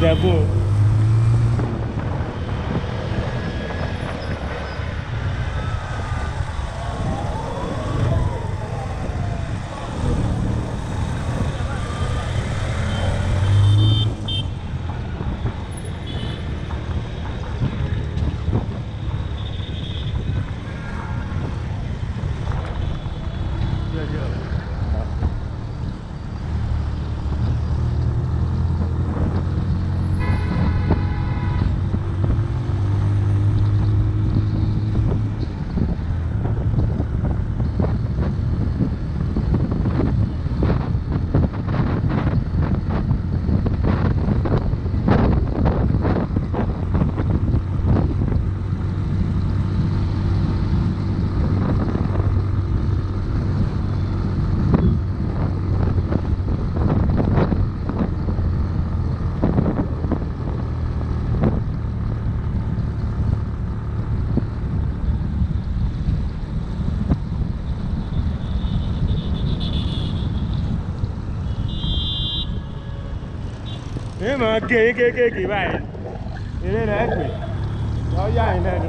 Ìjẹ̀bú. Ní mọ̀ kéékèèké báyìí, eré rẹ̀ pè, wọ́n yà ní lẹ́nu.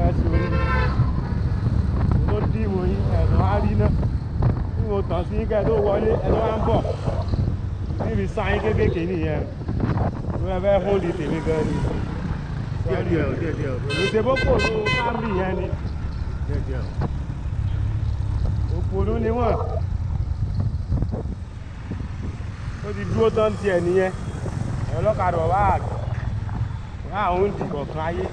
Ẹ̀sùn orí tó dìbò yìí, ẹ̀sùn á rí náà. Tí mo tàn sí kẹ́ tó wọlé, ẹ̀sùn wá ń bọ̀. Níbi sáyín kéékèèké nìyẹn. Mo fẹ́ hóòlì tèmi gan ni. Díẹ̀. Olùsèbókò ló káàmì yẹn ni. Díẹ̀. Òpònú ni wọ́n. Ó ti dúró tán ti ẹ̀ nìyẹn. Ọlọ́kadà wà àwọn ìdìbò kan ayé.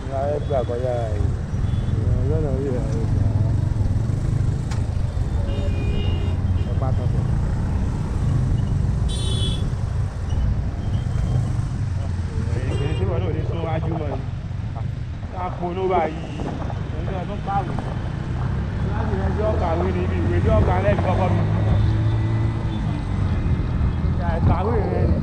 Ìyá ẹgbẹ́ àkọjá rẹ̀. Lọ́nà orí rẹ̀ ló gbà á. Ọ̀pá tọ̀tọ̀. Èyí tí wọ́n náà ní sún wájú mọ́ ni. Àpònú báyìí. Ẹni ọdún pààrọ̀. Láti rẹ̀ jọ́ kàwé ní ibi ìwé jọ́ kàwé lẹ́bi kọ́kọ́ mi. Ìjà ìkàwé rẹ̀ ni.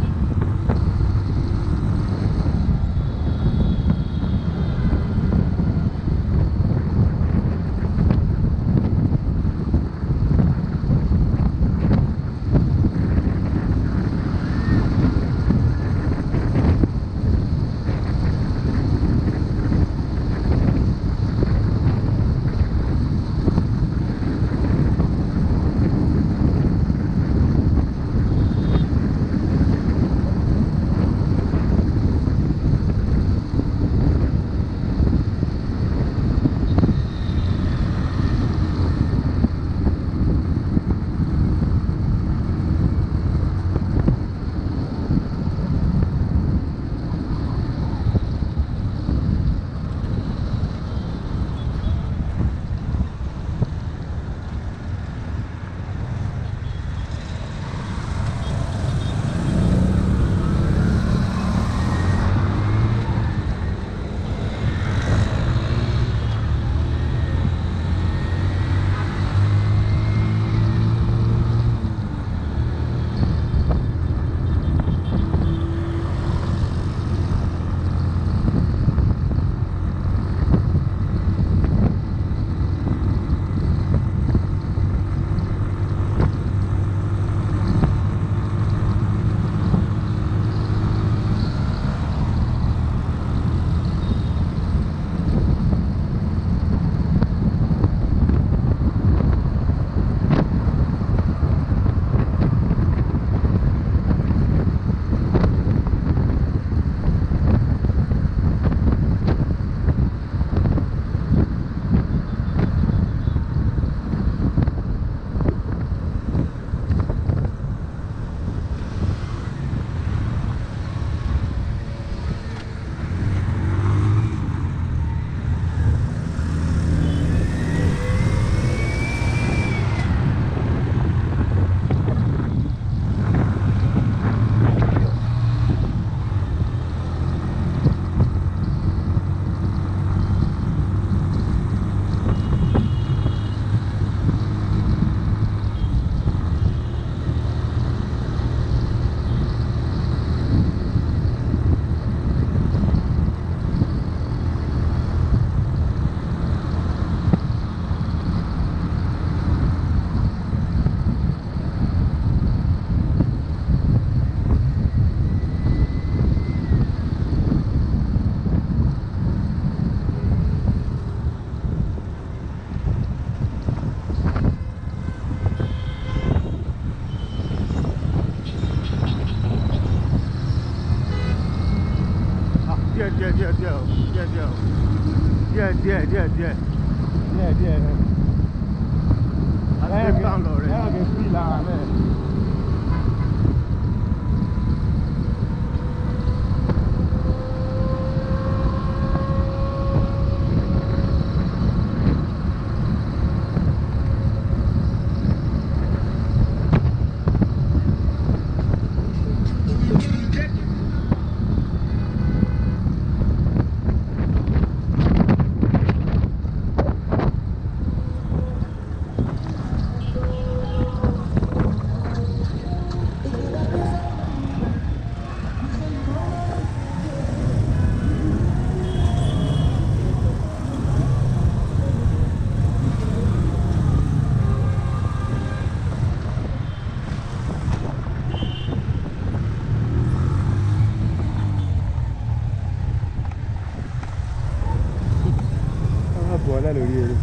Buona lórí eré.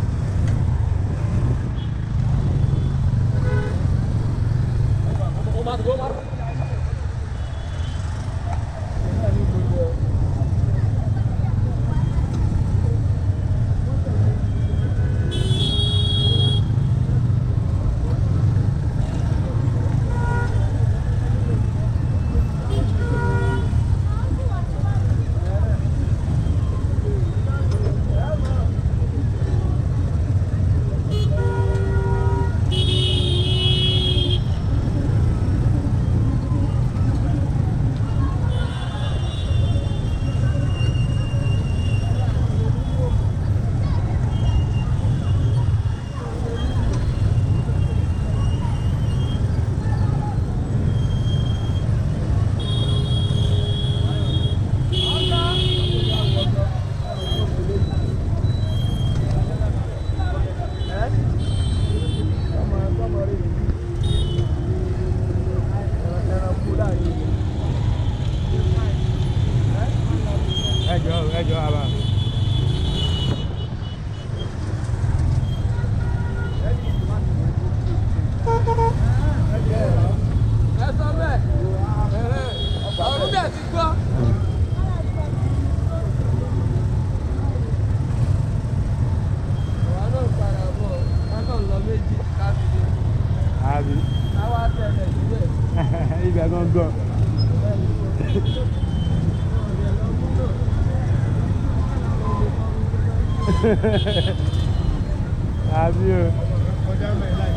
Ẹjọ́ àbá. Àbí. Ibẹ̀ gangan. Àbí o.